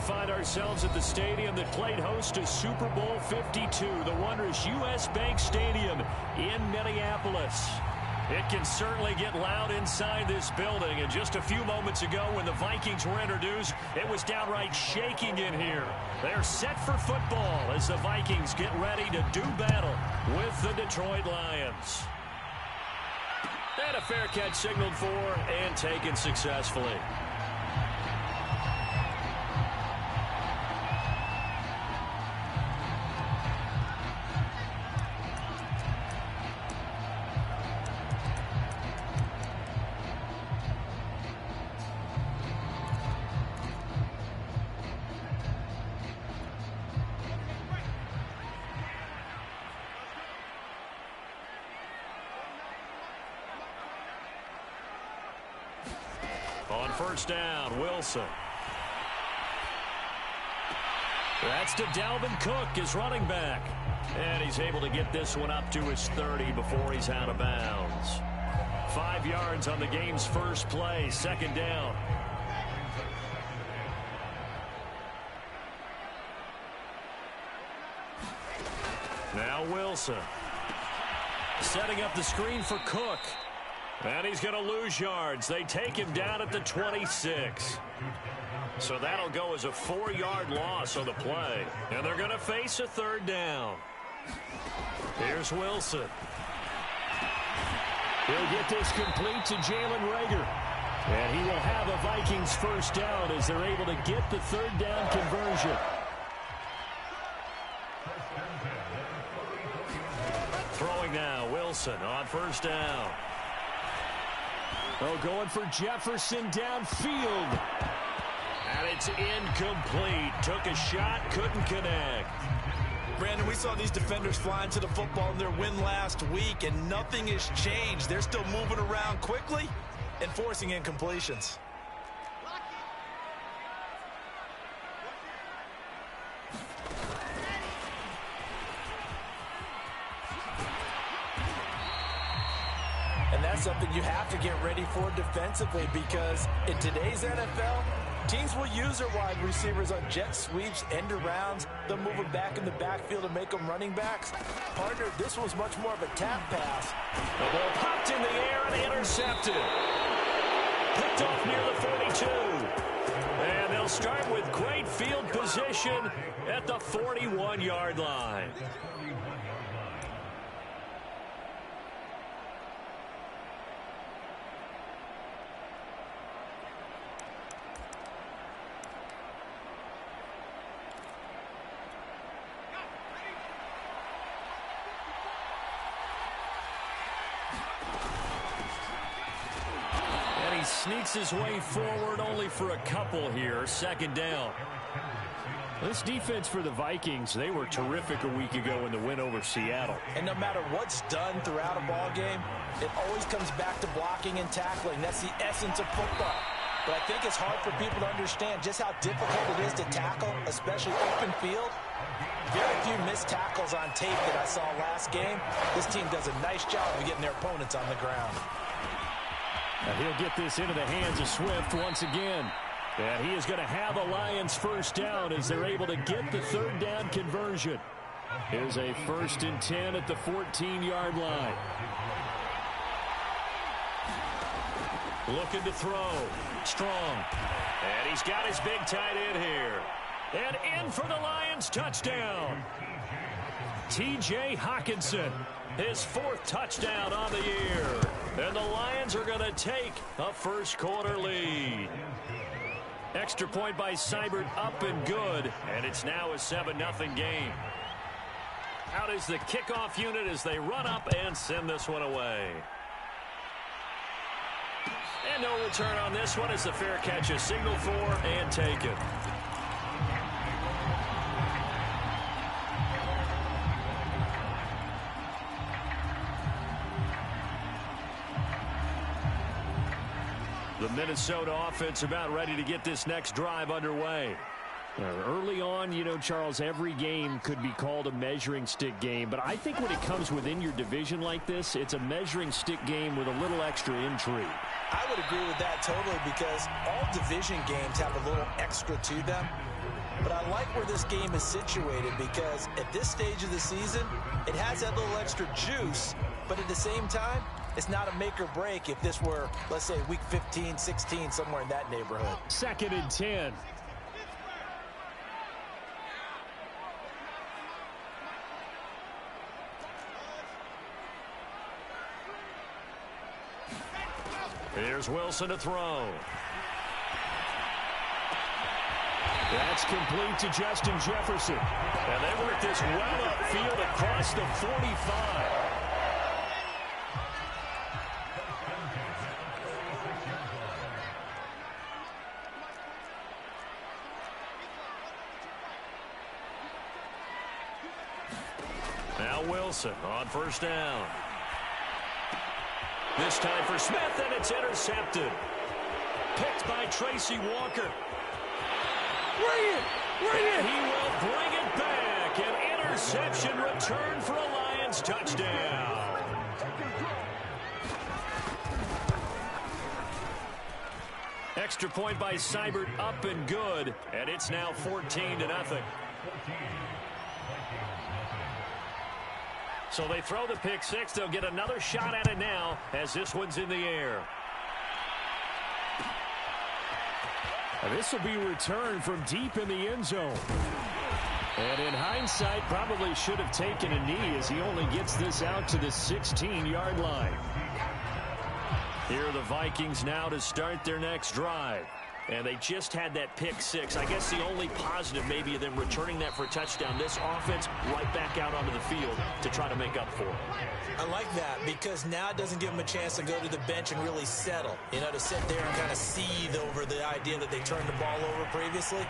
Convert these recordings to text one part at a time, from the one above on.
find ourselves at the stadium that played host to Super Bowl 52, the wondrous U.S. Bank Stadium in Minneapolis. It can certainly get loud inside this building, and just a few moments ago when the Vikings were introduced, it was downright shaking in here. They're set for football as the Vikings get ready to do battle with the Detroit Lions. And a fair catch signaled for and taken successfully. On first down, Wilson. That's to Dalvin Cook, his running back. And he's able to get this one up to his 30 before he's out of bounds. 5 yards on the game's first play, second down. Now Wilson. Setting up the screen for Cook. And he's going to lose yards. They take him down at the 26. So that'll go as a 4-yard loss on the play. And they're going to face a third down. Here's Wilson. He'll get this complete to Jalen Reagor. And he will have a Vikings first down as they're able to get the third down conversion. Throwing now, Wilson on first down. Oh, going for Jefferson downfield. And it's incomplete. Took a shot, couldn't connect. Brandon, we saw these defenders flying to the football in their win last week, and nothing has changed. They're still moving around quickly and forcing incompletions. And that's something you have to get ready for defensively, because in today's NFL, teams will use their wide receivers on jet sweeps, end arounds. They'll move them back in the backfield and make them running backs. Partner, this was much more of a tap pass. The ball popped in the air and intercepted. Picked off near the 42. And they'll start with great field position at the 41-yard line. Sneaks his way forward only for a couple here. Second down. This defense for the Vikings, they were terrific a week ago in the win over Seattle. And no matter what's done throughout a ball game, it always comes back to blocking and tackling. That's the essence of football. But I think it's hard for people to understand just how difficult it is to tackle, especially open field. Very few missed tackles on tape that I saw last game. This team does a nice job of getting their opponents on the ground. Now he'll get this into the hands of Swift once again. And he is going to have the Lions first down as they're able to get the third down conversion. Here's a 1st and 10 at the 14-yard line. Looking to throw. Strong. And he's got his big tight end here. And in for the Lions touchdown. T.J. Hockenson. His 4th touchdown on the year. And the Lions are going to take a first-quarter lead. Extra point by Seibert up and good. And it's now a 7-0 game. Out is the kickoff unit as they run up and send this one away. And no return on this one as the fair catch is signaled for and taken. The Minnesota offense about ready to get this next drive underway. Early on, you know, Charles, every game could be called a measuring stick game. But I think when it comes within your division like this, it's a measuring stick game with a little extra intrigue. I would agree with that totally because all division games have a little extra to them. But I like where this game is situated because at this stage of the season, it has that little extra juice. But at the same time, it's not a make or break if this were, let's say, week 15, 16, somewhere in that neighborhood. 2nd and 10. Here's Wilson to throw. That's complete to Justin Jefferson. And they work this well upfield across the 45. Now Wilson on 1st down. This time for Smith, and it's intercepted. Picked by Tracy Walker. And he will bring it back. An interception return for a Lions touchdown. Extra point by Seibert, up and good. And it's now 14-0. So they throw the pick six. They'll get another shot at it now as this one's in the air. This will be returned from deep in the end zone. And in hindsight, probably should have taken a knee as he only gets this out to the 16-yard line. Here are the Vikings now to start their next drive. And they just had that pick six. I guess the only positive maybe of them returning that for a touchdown. This offense right back out onto the field to try to make up for it. I like that because now it doesn't give them a chance to go to the bench and really settle. You know, to sit there and kind of seethe over the idea that they turned the ball over previously.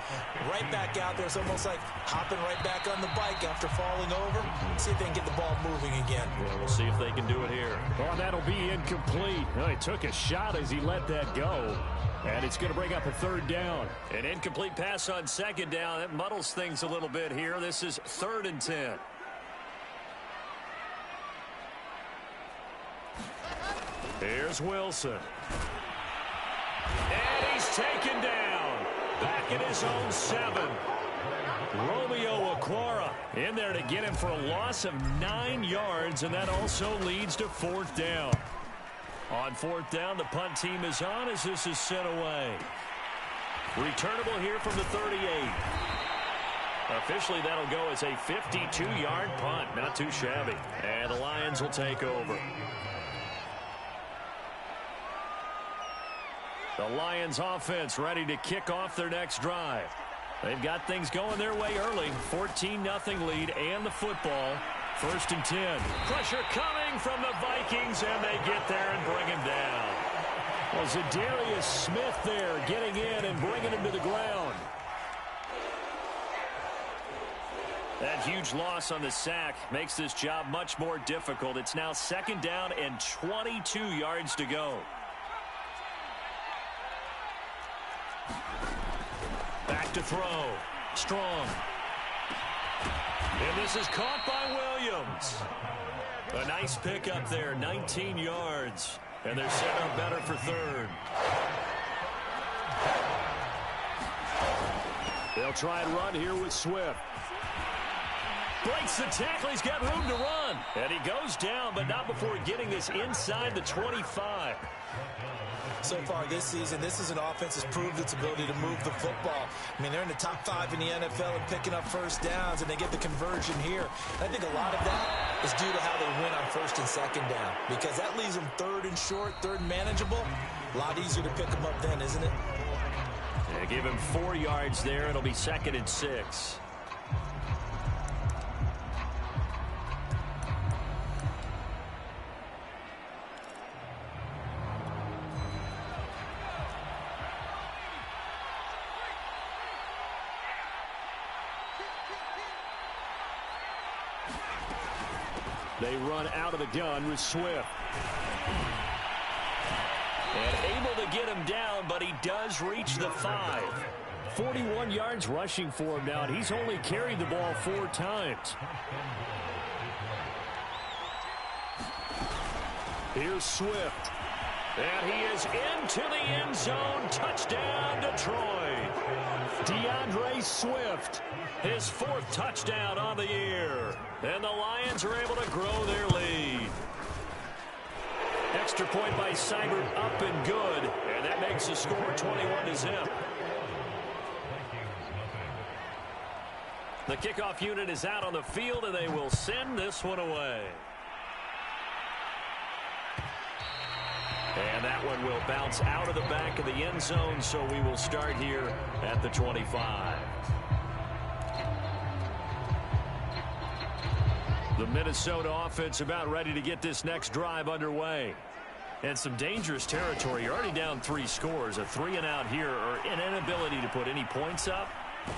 Right back out there. It's almost like hopping right back on the bike after falling over. See if they can get the ball moving again. Well, we'll see if they can do it here. Oh, that'll be incomplete. Well, he took a shot as he let that go. And it's going to bring up a 3rd down. An incomplete pass on 2nd down. That muddles things a little bit here. This is 3rd and 10. Here's Wilson. And he's taken down. Back in his own 7. Romeo Okwara in there to get him for a loss of 9 yards. And that also leads to 4th down. On 4th down, the punt team is on as this is sent away. Returnable here from the 38. Officially, that'll go as a 52-yard punt. Not too shabby. And the Lions will take over. The Lions offense ready to kick off their next drive. They've got things going their way early. 14-0 lead and the football. 1st and 10. Pressure coming from the Vikings, and they get there and bring him down. Well, Zadarius Smith there getting in and bringing him to the ground. That huge loss on the sack makes this job much more difficult. It's now 2nd down and 22 yards to go. Back to throw. Strong. And this is caught by Williams. A nice pickup there, 19 yards. And they're set up better for 3rd. They'll try and run here with Swift. Breaks the tackle. He's got room to run. And he goes down, but not before getting this inside the 25. So far this season, this is an offense that's proved its ability to move the football. I mean, they're in the top 5 in the NFL and picking up 1st downs, and they get the conversion here. I think a lot of that is due to how they win on 1st and 2nd down, because that leaves them 3rd and short, 3rd and manageable. A lot easier to pick them up then, isn't it? They give him 4 yards there. It'll be 2nd and 6. They run out of the gun with Swift. And able to get him down, but he does reach the 5. 41 yards rushing for him now, and he's only carried the ball 4 times. Here's Swift. And he is into the end zone. Touchdown, Detroit. DeAndre Swift, his 4th touchdown on the year. And the Lions are able to grow their lead. Extra point by Seibert, up and good. And that makes the score 21-0. The kickoff unit is out on the field, and they will send this one away. And that one will bounce out of the back of the end zone, so we will start here at the 25. The Minnesota offense about ready to get this next drive underway. And some dangerous territory. You're already down 3 scores. A 3-and-out here, or an inability to put any points up.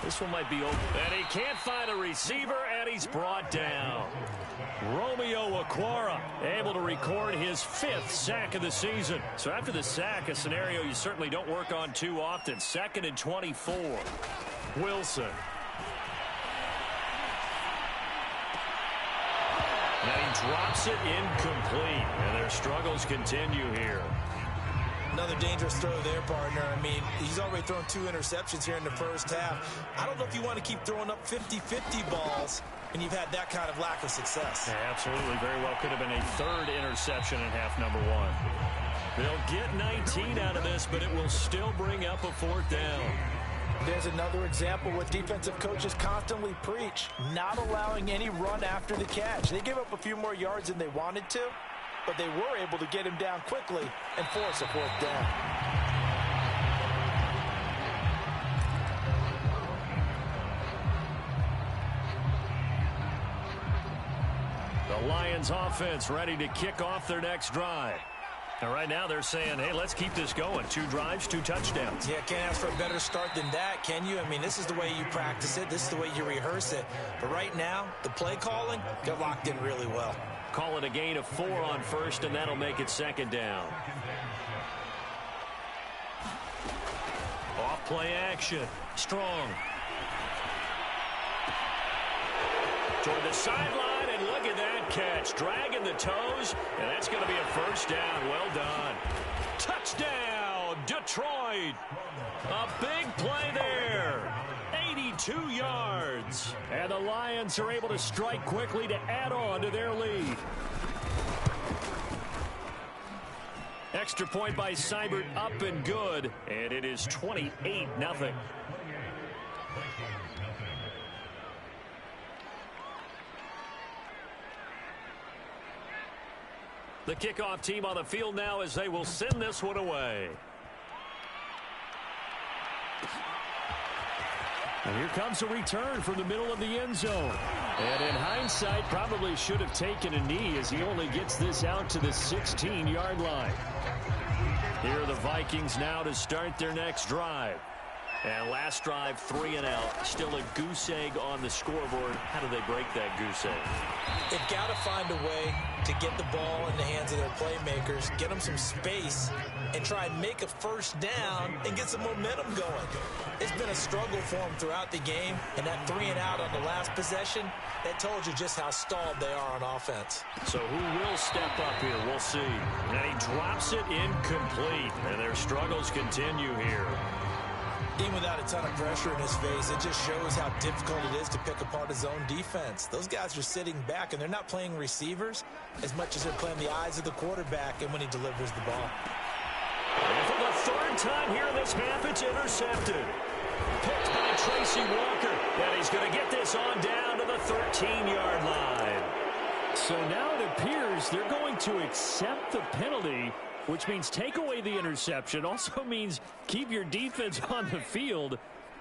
This one might be open. And he can't find a receiver, and he's brought down. Romeo Okwara able to record his 5th sack of the season. So after the sack, a scenario you certainly don't work on too often. 2nd and 24. Wilson. Now he drops it incomplete. And their struggles continue here. Another dangerous throw there, partner. I mean, he's already thrown 2 interceptions here in the first half. I don't know if you want to keep throwing up 50-50 balls and you've had that kind of lack of success. Yeah, absolutely. Very well could have been a 3rd interception in half number 1. They'll get 19 out of this, but it will still bring up a 4th down. There's another example what defensive coaches constantly preach, not allowing any run after the catch. They gave up a few more yards than they wanted to, but they were able to get him down quickly and force a 4th down. The Lions offense ready to kick off their next drive. And right now they're saying, hey, let's keep this going. 2 drives, 2 touchdowns. Yeah, can't ask for a better start than that, can you? I mean, this is the way you practice it. This is the way you rehearse it. But right now, the play calling got locked in really well. Call it a gain of 4 on 1st, and that'll make it 2nd down. Off play action. Strong. Toward the sideline, and look at that catch. Dragging the toes, and that's going to be a 1st down. Well done. Touchdown, Detroit. A big play there. 82 yards. And the Lions are able to strike quickly to add on to their lead. Extra point by Seibert, up and good. And it is 28-0. The kickoff team on the field now as they will send this one away. And here comes a return from the middle of the end zone. And in hindsight, probably should have taken a knee as he only gets this out to the 16-yard line. Here are the Vikings now to start their next drive. And last drive, 3 and out. Still a goose egg on the scoreboard. How do they break that goose egg? They've got to find a way to get the ball in the hands of their playmakers, get them some space, and try and make a 1st down and get some momentum going. It's been a struggle for them throughout the game, and that 3 and out on the last possession, that told you just how stalled they are on offense. So who will step up here? We'll see. And he drops it incomplete, and their struggles continue here. Even without a ton of pressure in his face, it just shows how difficult it is to pick apart his own defense. Those guys are sitting back, and they're not playing receivers as much as they're playing the eyes of the quarterback and when he delivers the ball. And for the 3rd time here in this half, it's intercepted. Picked by Tracy Walker, and he's going to get this on down to the 13-yard line. So now it appears they're going to accept the penalty, which means take away the interception. Also means keep your defense on the field.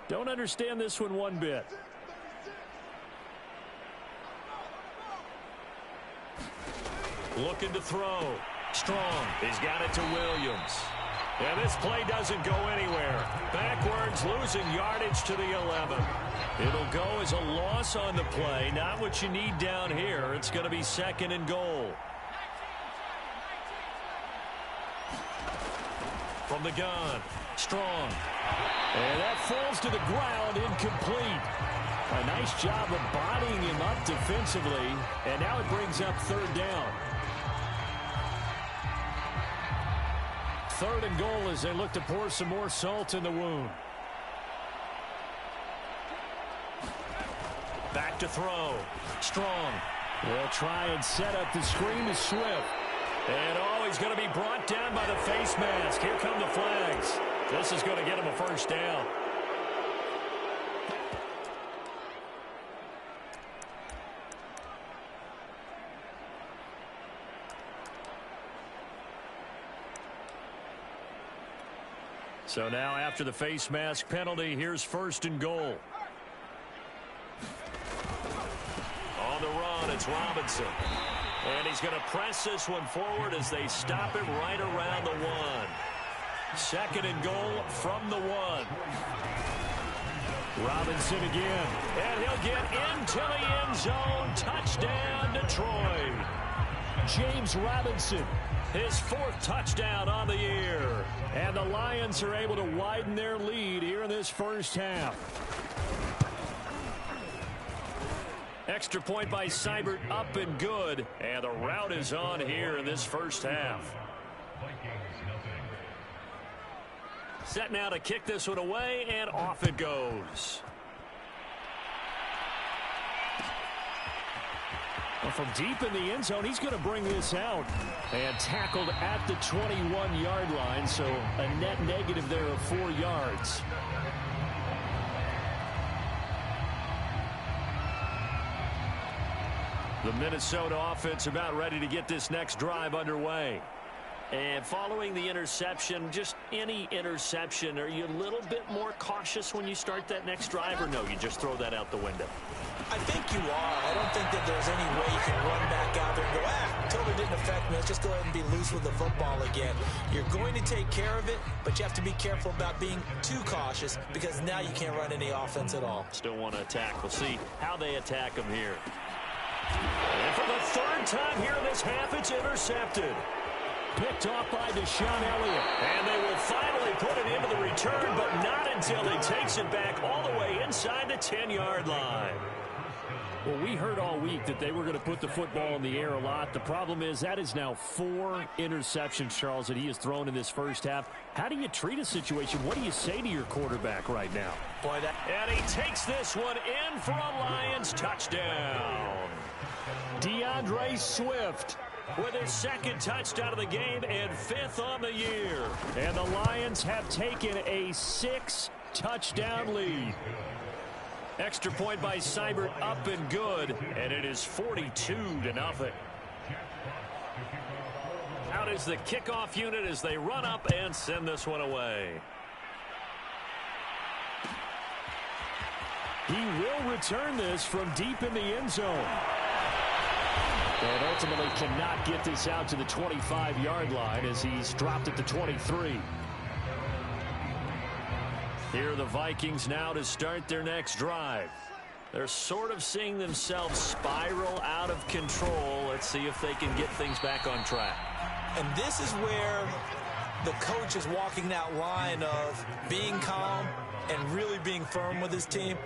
Don't understand this one bit. Looking to throw. Strong. He's got it to Williams. And this play doesn't go anywhere. Backwards, losing yardage to the 11. It'll go as a loss on the play. Not what you need down here. It's going to be 2nd and goal. From the gun, Strong. And that falls to the ground, incomplete. A nice job of bodying him up defensively. And now it brings up third down. Third and goal as they look to pour some more salt in the wound. Back to throw. Strong. They'll try and set up the screen to Swift. And he's going to be brought down by the face mask. Here come the flags. This is going to get him a first down. So now after the face mask penalty, here's first and goal. On the run, it's Robinson. And he's going to press this one forward as they stop him right around the one. Second and goal from the one. Robinson again. And he'll get into the end zone. Touchdown, Detroit. James Robinson, his fourth touchdown on the year. And the Lions are able to widen their lead here in this first half. Extra point by Seibert, up and good. And the route is on here in this first half. Set now to kick this one away, and off it goes. Well, from deep in the end zone, he's going to bring this out. And tackled at the 21-yard line, so a net negative there of 4 yards. The Minnesota offense about ready to get this next drive underway. And following the interception, just any interception, are you a little bit more cautious when you start that next drive, or no, you just throw that out the window? I think you are. I don't think that there's any way you can run back out there and go, totally didn't affect me. Let's just go ahead and be loose with the football again. You're going to take care of it, but you have to be careful about being too cautious because now you can't run any offense at all. Still want to attack. We'll see how they attack them here. And for the third time here in this half, it's intercepted. Picked off by Deshaun Elliott. And they will finally put it into the return, but not until he takes it back all the way inside the 10-yard line. Well, we heard all week that they were going to put the football in the air a lot. The problem is that is now 4 interceptions, Charles, that he has thrown in this first half. How do you treat a situation? What do you say to your quarterback right now? And he takes this one in for a Lions touchdown. DeAndre Swift with his second touchdown of the game and 5th on the year. And the Lions have taken a 6-touchdown lead. Extra point by Seibert, up and good, and it is 42-0. Out is the kickoff unit as they run up and send this one away. He will return this from deep in the end zone. And ultimately cannot get this out to the 25-yard line as he's dropped at the 23. Here are the Vikings now to start their next drive. They're sort of seeing themselves spiral out of control. Let's see if they can get things back on track. And this is where the coach is walking that line of being calm and really being firm with his team.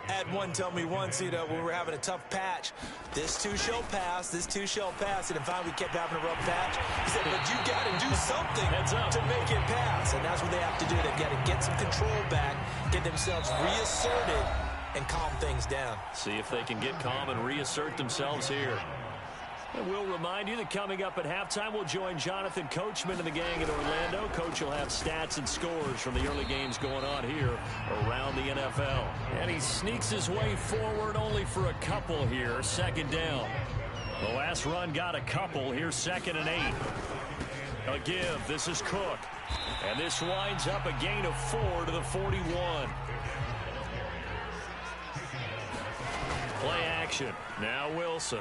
I had one tell me once, when we were having a tough patch, this too shall pass, this too shall pass. And finally we kept having a rough patch. He said, but you got to do something to make it pass. And that's what they have to do. They've got to get some control back, get themselves reasserted, and calm things down. See if they can get calm and reassert themselves here. And we'll remind you that coming up at halftime, we'll join Jonathan Coachman and the gang in Orlando. Coach will have stats and scores from the early games going on here around the NFL. And he sneaks his way forward only for a couple here. Second down. The last run got a couple. Here's 2nd and 8. A give. This is Cook. And this winds up a gain of 4 to the 41. Play action. Now Wilson.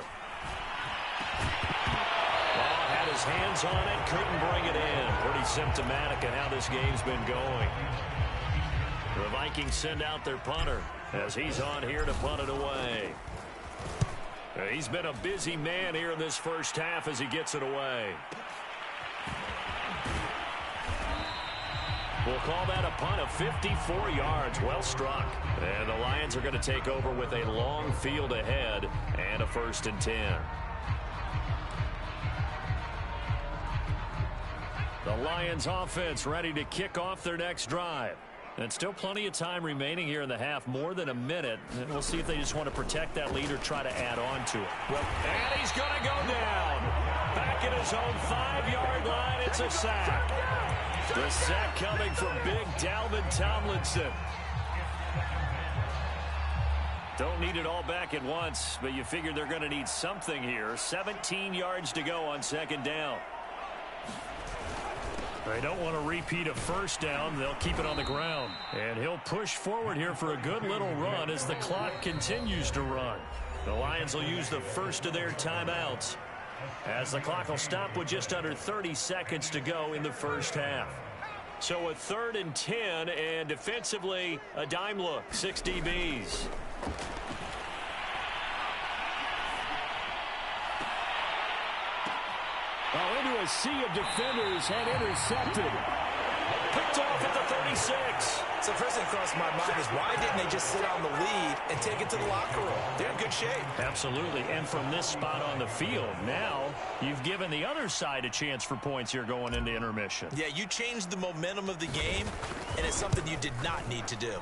Had his hands on it, couldn't bring it in. Pretty symptomatic of how this game's been going. The Vikings send out their punter as he's on here to punt it away. He's been a busy man here in this first half as he gets it away. We'll call that a punt of 54 yards. Well struck. And the Lions are going to take over with a long field ahead and a 1st and 10. The Lions offense ready to kick off their next drive. And still plenty of time remaining here in the half, more than a minute. And we'll see if they just want to protect that lead or try to add on to it. And he's going to go down. Back at his own 5-yard line, it's a sack. The sack coming from big Dalvin Tomlinson. Don't need it all back at once, but you figure they're going to need something here. 17 yards to go on 2nd down. They don't want to repeat a 1st down. They'll keep it on the ground. And he'll push forward here for a good little run as the clock continues to run. The Lions will use the first of their timeouts, as the clock will stop with just under 30 seconds to go in the 1st half. So a 3rd and 10, and defensively a dime look, 6 DBs. Into a sea of defenders and intercepted. Picked off at the 36. So first thing across my mind is, why didn't they just sit on the lead and take it to the locker room? They're in good shape. Absolutely. And from this spot on the field, now you've given the other side a chance for points here going into intermission. Yeah, you changed the momentum of the game, and it's something you did not need to do.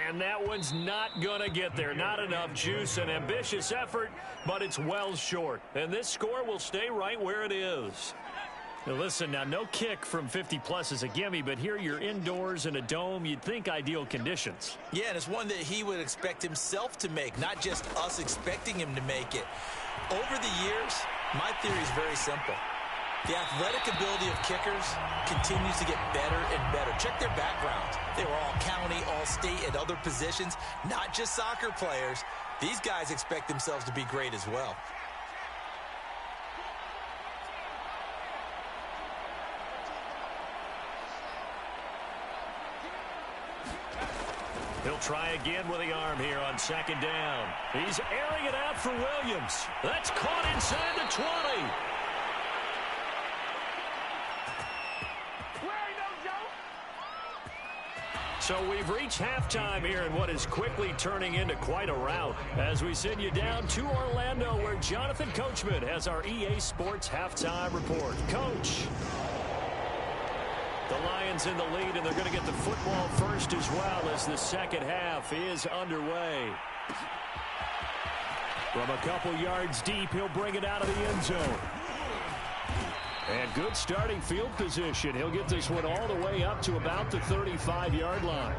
And that one's not going to get there. Not enough juice. An ambitious effort, but it's well short. And this score will stay right where it is. Now listen, now no kick from 50-plus is a gimme, but here you're indoors in a dome. You'd think ideal conditions. Yeah, and it's one that he would expect himself to make, not just us expecting him to make it. Over the years, my theory is very simple. The athletic ability of kickers continues to get better and better. Check their backgrounds. They were all county, all state, and other positions, not just soccer players. These guys expect themselves to be great as well. He'll try again with the arm here on 2nd down. He's airing it out for Williams. That's caught inside the 20. So we've reached halftime here in what is quickly turning into quite a rout, as we send you down to Orlando, where Jonathan Coachman has our EA Sports halftime report. Coach. The Lions in the lead, and they're going to get the football first as well as the 2nd half is underway. From a couple yards deep, he'll bring it out of the end zone. And good starting field position. He'll get this one all the way up to about the 35-yard line.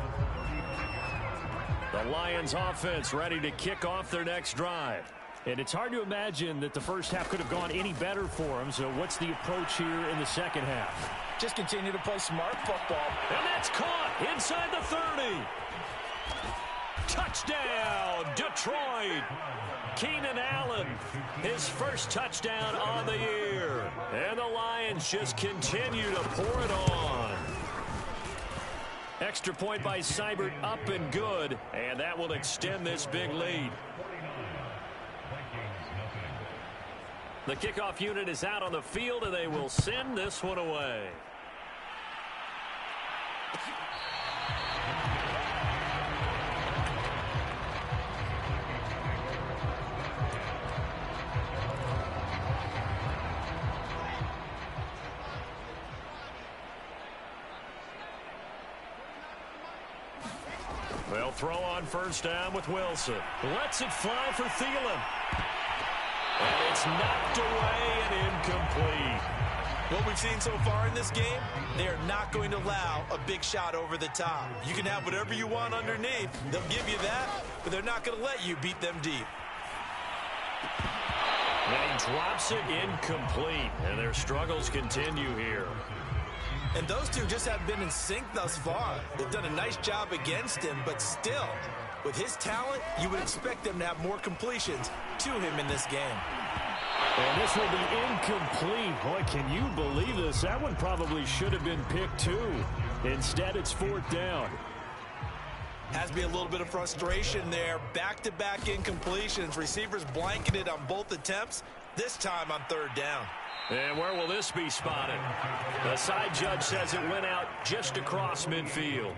The Lions offense ready to kick off their next drive. And it's hard to imagine that the first half could have gone any better for them. So what's the approach here in the 2nd half? Just continue to play smart football. And that's caught inside the 30. Touchdown, Detroit. Keenan Allen, his first touchdown on the year. And the Lions just continue to pour it on. Extra point by Seibert, up and good. And that will extend this big lead. The kickoff unit is out on the field, and they will send this one away. They'll throw on 1st down with Wilson. Lets it fly for Thielen. And it's knocked away and incomplete. What we've seen so far in this game, they are not going to allow a big shot over the top. You can have whatever you want underneath. They'll give you that, but they're not going to let you beat them deep. And he drops it incomplete, and their struggles continue here. And those two just have been in sync thus far. They've done a nice job against him, but still, with his talent, you would expect them to have more completions to him in this game. And this will be incomplete. Boy, can you believe this? That one probably should have been picked too. Instead, it's 4th down. Has to be a little bit of frustration there. Back-to-back incompletions. Receivers blanketed on both attempts. This time on third down. And where will this be spotted? The side judge says it went out just across midfield.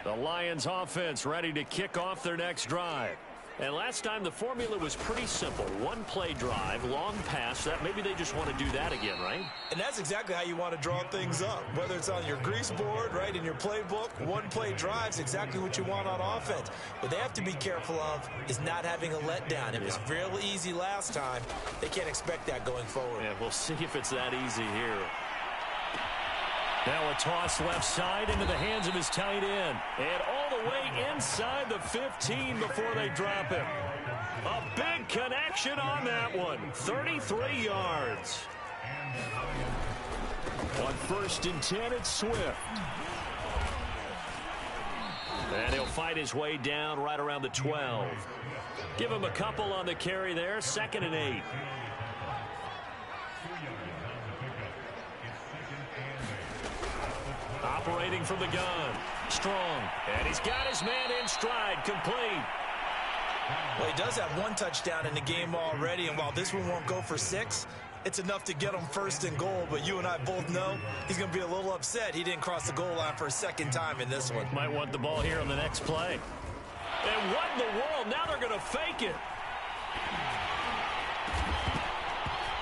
The Lions offense ready to kick off their next drive. And last time the formula was pretty simple. One play drive, long pass. That maybe they just want to do that again, right? And that's exactly how you want to draw things up. Whether it's on your grease board, right, in your playbook, one play drive's exactly what you want on offense. What they have to be careful of is not having a letdown. It was real easy last time. They can't expect that going forward. Yeah, we'll see if it's that easy here. Now a toss left side into the hands of his tight end. And all the way inside the 15 before they drop him. A big connection on that one. 33 yards. On 1st and 10, it's Swift. And he'll fight his way down right around the 12. Give him a couple on the carry there. 2nd and 8. Operating from the gun. Strong. And he's got his man in stride. Complete. Well, he does have one touchdown in the game already, and while this one won't go for 6, it's enough to get him 1st and goal. But you and I both know he's going to be a little upset he didn't cross the goal line for a 2nd time in this one. Might want the ball here on the next play. And what in the world? Now they're going to fake it.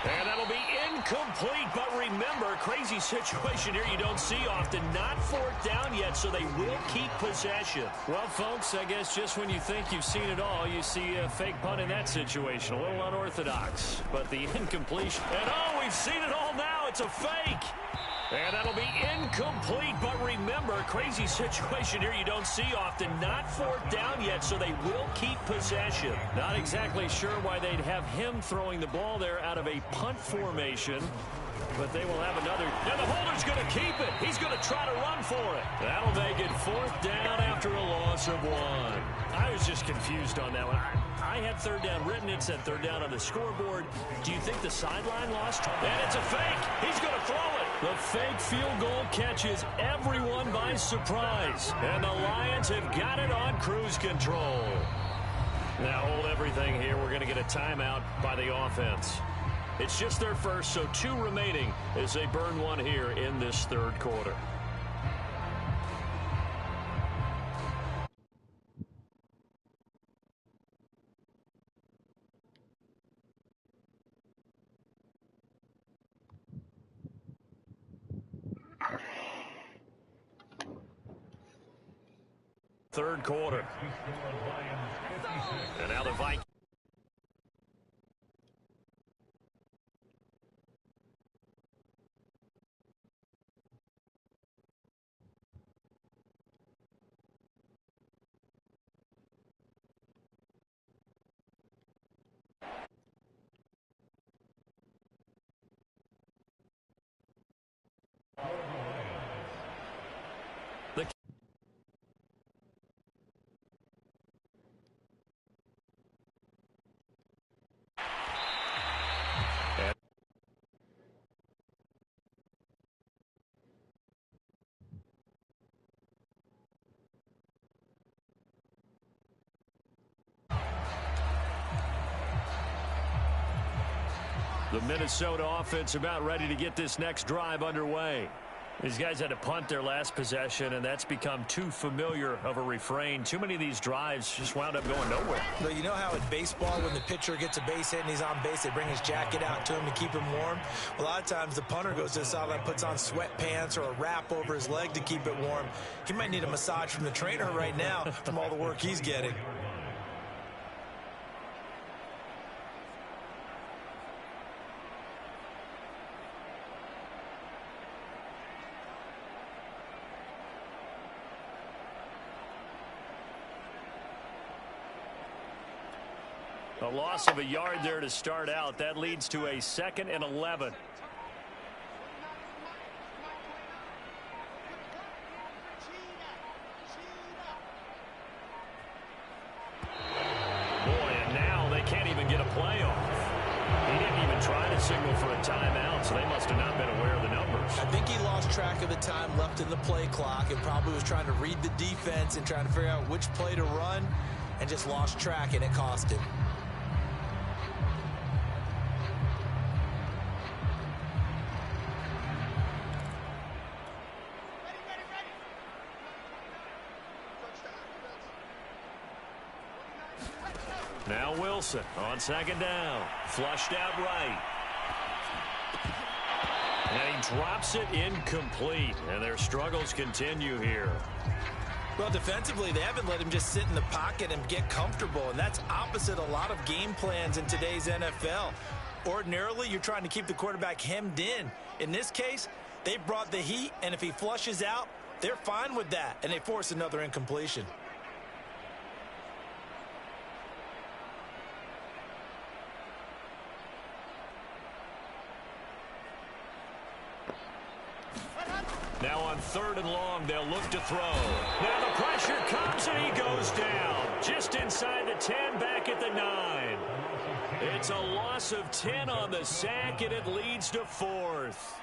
And that'll be incomplete, but remember, crazy situation here you don't see often. Not 4th down yet, so they will keep possession. Well, folks, I guess just when you think you've seen it all, you see a fake punt in that situation. A little unorthodox, but the incompletion. And, oh, we've seen it all now. It's a fake. And that'll be incomplete, but remember, crazy situation here you don't see often. Not 4th down yet, so they will keep possession. Not exactly sure why they'd have him throwing the ball there out of a punt formation, but they will have another. And the holder's going to keep it. He's going to try to run for it. That'll make it 4th down after a loss of 1. I was just confused on that one. I had 3rd down written. It said 3rd down on the scoreboard. Do you think the sideline lost? And it's a fake. He's going to throw it. The fake field goal catches everyone by surprise. And the Lions have got it on cruise control. Now hold everything here. We're going to get a timeout by the offense. It's just their first, so 2 remaining as they burn 1 here in this 3rd quarter. Third quarter. And now the Vikings. The Minnesota offense about ready to get this next drive underway. These guys had to punt their last possession, and that's become too familiar of a refrain. Too many of these drives just wound up going nowhere. Well, you know how in baseball, when the pitcher gets a base hit and he's on base, they bring his jacket out to him to keep him warm? A lot of times the punter goes to the sideline, puts on sweatpants or a wrap over his leg to keep it warm. He might need a massage from the trainer right now from all the work he's getting. A loss of a yard there to start out. That leads to a 2nd and 11. Boy, and now they can't even get a play off. He didn't even try to signal for a timeout, so they must have not been aware of the numbers. I think he lost track of the time left in the play clock and probably was trying to read the defense and trying to figure out which play to run and just lost track, and it cost him. Now Wilson on second down. Flushed out right. And he drops it incomplete. And their struggles continue here. Well, defensively, they haven't let him just sit in the pocket and get comfortable, and that's opposite a lot of game plans in today's NFL. Ordinarily, you're trying to keep the quarterback hemmed in. In this case, they brought the heat, and if he flushes out, they're fine with that, and they force another incompletion. Now on 3rd and long, they'll look to throw. Now the pressure comes and he goes down. Just inside the 10, back at the 9. It's a loss of 10 on the sack, and it leads to 4th.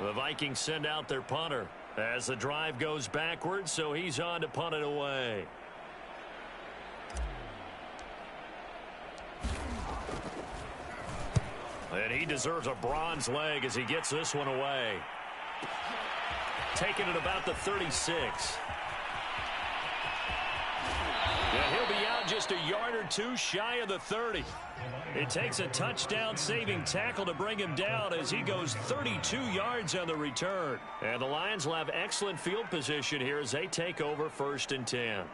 The Vikings send out their punter as the drive goes backwards, so he's on to punt it away. And he deserves a bronze leg as he gets this one away. Taking it about the 36. And he'll be out just a yard or two shy of the 30. It takes a touchdown-saving tackle to bring him down as he goes 32 yards on the return. And the Lions will have excellent field position here as they take over 1st and 10.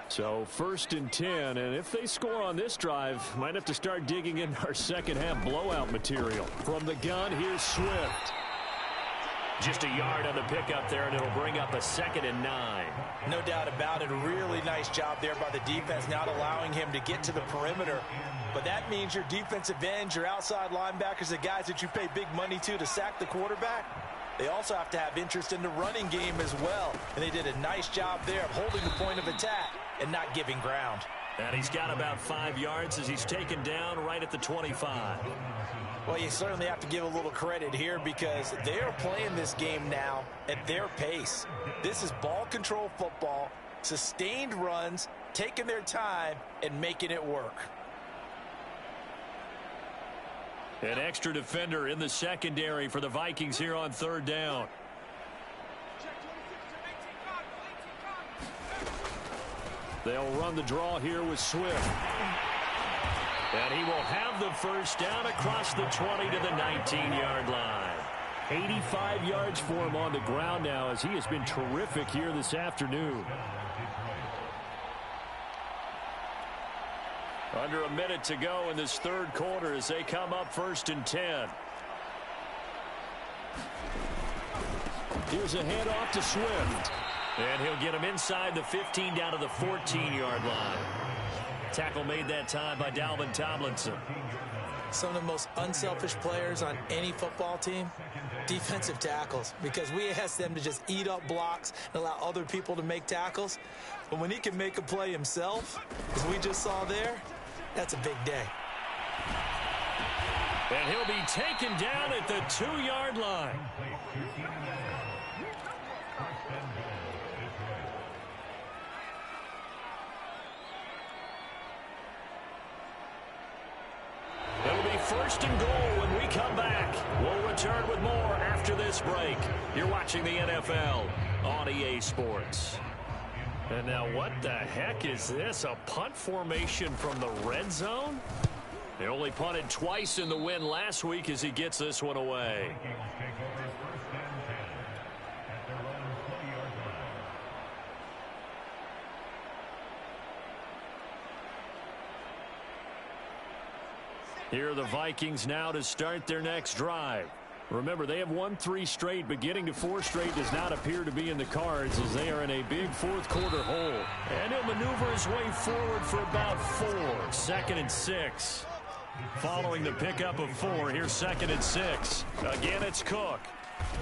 So 1st and 10, and if they score on this drive, might have to start digging in our second half blowout material. From the gun, here's Swift. Just a yard on the pickup there, and it'll bring up a 2nd and 9. No doubt about it. A really nice job there by the defense, not allowing him to get to the perimeter. But that means your defensive ends, your outside linebackers, the guys that you pay big money to sack the quarterback, they also have to have interest in the running game as well. And they did a nice job there of holding the point of attack and not giving ground. And he's got about 5 yards as he's taken down right at the 25. Well, you certainly have to give a little credit here because they are playing this game now at their pace. This is ball control football, sustained runs, taking their time, and making it work. An extra defender in the secondary for the Vikings here on 3rd down. They'll run the draw here with Swift. And he will have the first down across the 20 to the 19-yard line. 85 yards for him on the ground now as he has been terrific here this afternoon. Under a minute to go in this 3rd quarter as they come up 1st and 10. Here's a handoff to Swift. And he'll get him inside the 15 down to the 14-yard line. Tackle made that time by Dalvin Tomlinson. Some of the most unselfish players on any football team, defensive tackles, because we ask them to just eat up blocks and allow other people to make tackles. But when he can make a play himself, as we just saw there, that's a big day. And he'll be taken down at the 2-yard line. It'll be 1st and goal when we come back. We'll return with more after this break. You're watching the NFL on EA Sports. And now what the heck is this? A punt formation from the red zone? They only punted twice in the win last week as he gets this one away. Here are the Vikings now to start their next drive. Remember, they have won 3 straight, but getting to 4 straight does not appear to be in the cards as they are in a big 4th quarter hole. And he'll maneuver his way forward for about 4. 2nd and 6. Following the pickup of 4, here's 2nd and 6. Again, it's Cook.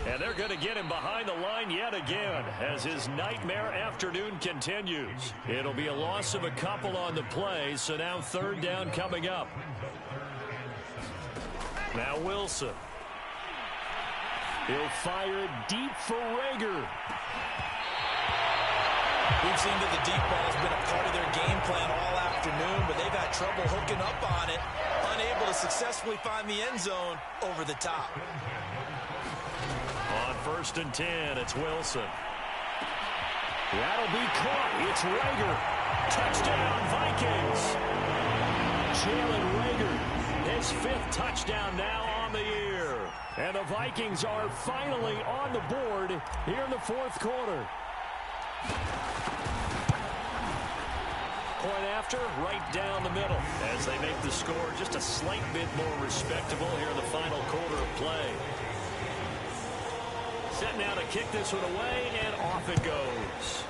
And they're going to get him behind the line yet again as his nightmare afternoon continues. It'll be a loss of a couple on the play, so now 3rd down coming up. Now Wilson. He'll fire it deep for Rager. We've seen that the deep ball has been a part of their game plan all afternoon, but they've had trouble hooking up on it, unable to successfully find the end zone over the top. On 1st and 10, it's Wilson. That'll be caught. It's Rager. Touchdown, Vikings. Jalen Rager. His 5th touchdown now on the year. And the Vikings are finally on the board here in the 4th quarter. Point after, right down the middle as they make the score just a slight bit more respectable here in the final quarter of play. Set now to kick this one away, and off it goes.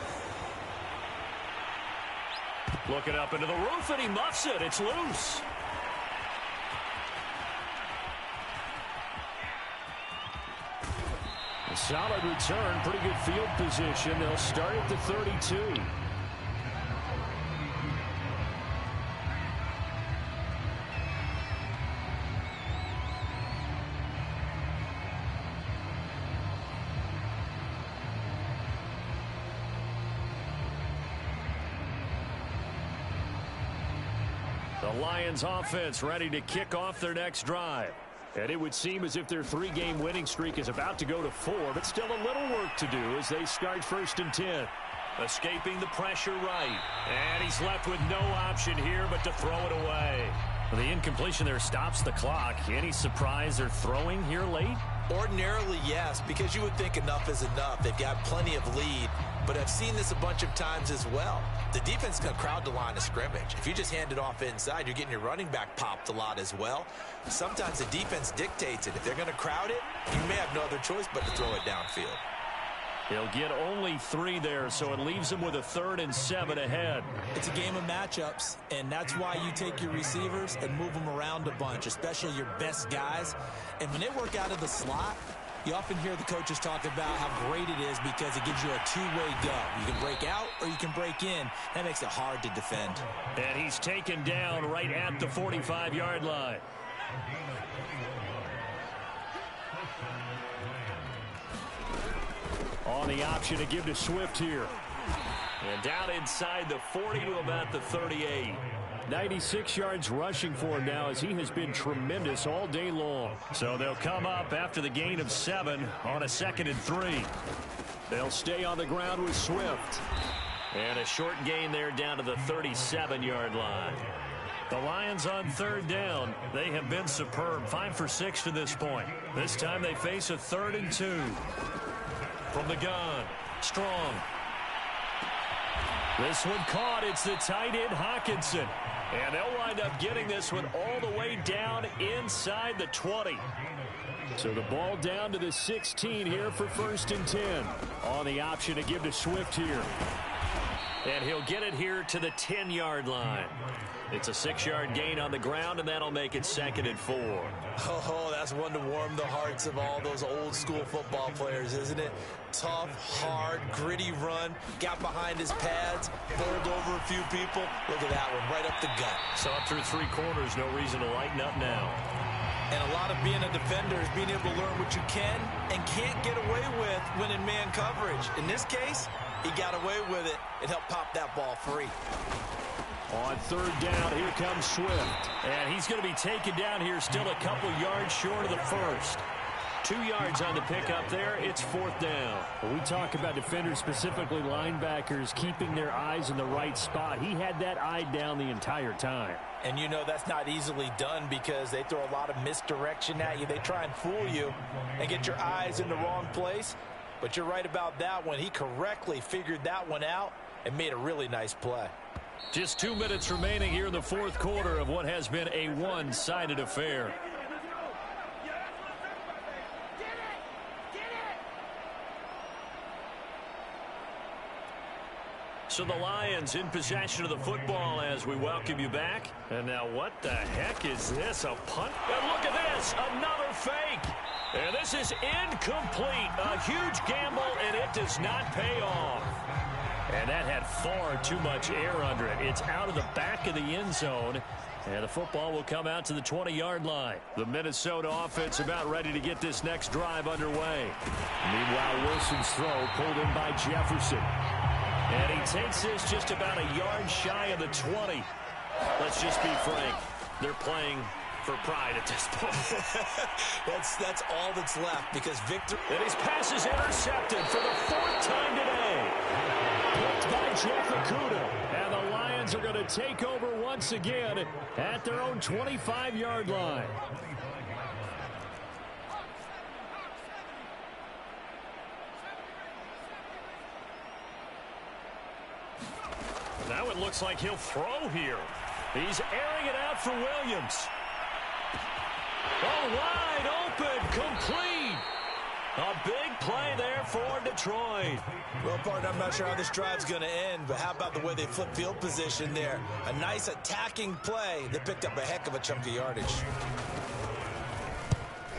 Looking up into the roof, and he muffs it. It's loose. A solid return, pretty good field position. They'll start at the 32. The Lions offense ready to kick off their next drive. And it would seem as if their 3-game winning streak is about to go to 4, but still a little work to do as they start 1st and 10. Escaping the pressure right. And he's left with no option here but to throw it away. The incompletion there stops the clock. Any surprise they're throwing here late? Ordinarily, yes, because you would think enough is enough. They've got plenty of lead, but I've seen this a bunch of times as well. The defense can crowd the line of scrimmage. If you just hand it off inside, you're getting your running back popped a lot as well. Sometimes the defense dictates it. If they're going to crowd it, you may have no other choice but to throw it downfield. He'll get only 3 there, so it leaves him with a 3rd and 7 ahead. It's a game of matchups, and that's why you take your receivers and move them around a bunch, especially your best guys. And when they work out of the slot, you often hear the coaches talk about how great it is because it gives you a two-way go. You can break out or you can break in. That makes it hard to defend. And he's taken down right at the 45-yard line. On the option to give to Swift here. And down inside the 40 to about the 38. 96 yards rushing for him now as he has been tremendous all day long. So they'll come up after the gain of 7 on a 2nd and 3. They'll stay on the ground with Swift. And a short gain there down to the 37-yard line. The Lions on 3rd down. They have been superb. 5 for 6 to this point. This time they face a 3rd and 2. From the gun, Strong. This one caught. It's the tight end, Hawkinson. And they'll wind up getting this one all the way down inside the 20. So the ball down to the 16 here for 1st and 10. On the option to give to Swift here. And he'll get it here to the 10-yard line. It's a 6-yard gain on the ground, and that'll make it 2nd and 4. Oh, that's one to warm the hearts of all those old-school football players, isn't it? Tough, hard, gritty run. Got behind his pads, bowled over a few people. Look at that one, right up the gut. So up through 3 quarters, no reason to lighten up now. And a lot of being a defender is being able to learn what you can and can't get away with when in man coverage. In this case, he got away with it and helped pop that ball free. On 3rd down, here comes Swift. And he's going to be taken down here still a couple yards short of the 1st. 2 yards on the pickup there. It's 4th down. When we talk about defenders, specifically linebackers, keeping their eyes in the right spot, he had that eye down the entire time. And you know that's not easily done because they throw a lot of misdirection at you. They try and fool you and get your eyes in the wrong place. But you're right about that one. He correctly figured that one out and made a really nice play. Just 2 minutes remaining here in the 4th quarter of what has been a one-sided affair. So the Lions in possession of the football as we welcome you back. And now what the heck is this? A punt? And look at this. Another fake. And this is incomplete. A huge gamble, and it does not pay off. And that had far too much air under it. It's out of the back of the end zone. And the football will come out to the 20-yard line. The Minnesota offense about ready to get this next drive underway. Meanwhile, Wilson's throw pulled in by Jefferson. And he takes this just about a yard shy of the 20. Let's just be frank. They're playing for pride at this point. That's all that's left because victory. And his pass is intercepted for the 4th time today. Picked by Jeff Okudah. And the Lions are going to take over once again at their own 25-yard line. Now it looks like he'll throw here. He's airing it out for Williams. Oh, wide open, complete. A big play there for Detroit. Well, partner, I'm not sure how this drive's going to end, but how about the way they flip field position there? A nice attacking play that picked up a heck of a chunk of yardage.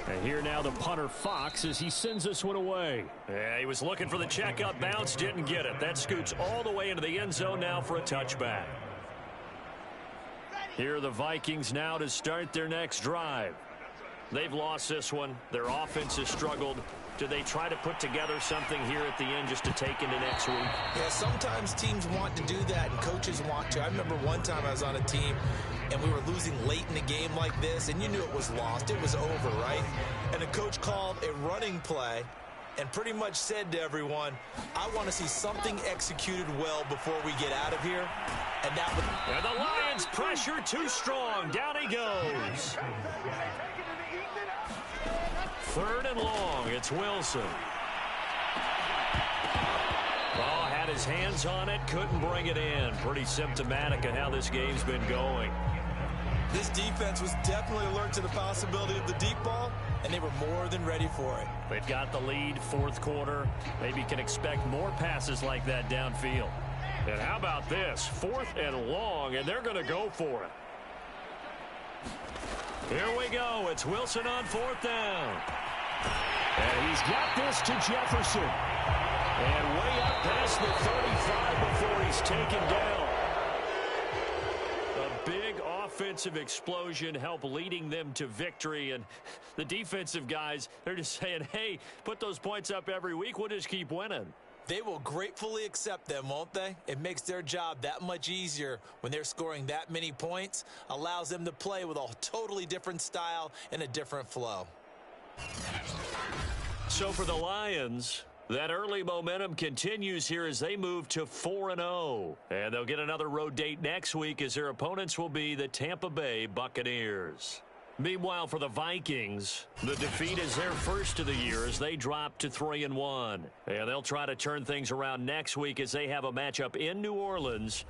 And here now the punter Fox as he sends this one away. Yeah, he was looking for the checkup bounce, didn't get it. That scoots all the way into the end zone now for a touchback. Here are the Vikings now to start their next drive. They've lost this one. Their offense has struggled. Do they try to put together something here at the end just to take into next week? Yeah, sometimes teams want to do that and coaches want to. I remember one time I was on a team and we were losing late in the game like this, and you knew it was lost. It was over, right? And the coach called a running play and pretty much said to everyone, I want to see something executed well before we get out of here. And that would... And the Lions pressure too strong. Down he goes. 3rd and long. It's Wilson. Oh, had his hands on it. Couldn't bring it in. Pretty symptomatic of how this game's been going. This defense was definitely alert to the possibility of the deep ball, and they were more than ready for it. They've got the lead, 4th quarter. Maybe can expect more passes like that downfield. And how about this? 4th and long, and they're going to go for it. Here we go. It's Wilson on 4th down. And he's got this to Jefferson. And way up past the 35 before he's taken down. A big offensive explosion helped leading them to victory. And the defensive guys, they're just saying, hey, put those points up every week. We'll just keep winning. They will gratefully accept them, won't they? It makes their job that much easier when they're scoring that many points. Allows them to play with a totally different style and a different flow. So for the Lions, that early momentum continues here as they move to 4-0. And they'll get another road date next week as their opponents will be the Tampa Bay Buccaneers. Meanwhile, for the Vikings, the defeat is their first of the year as they drop to 3-1. And they'll try to turn things around next week as they have a matchup in New Orleans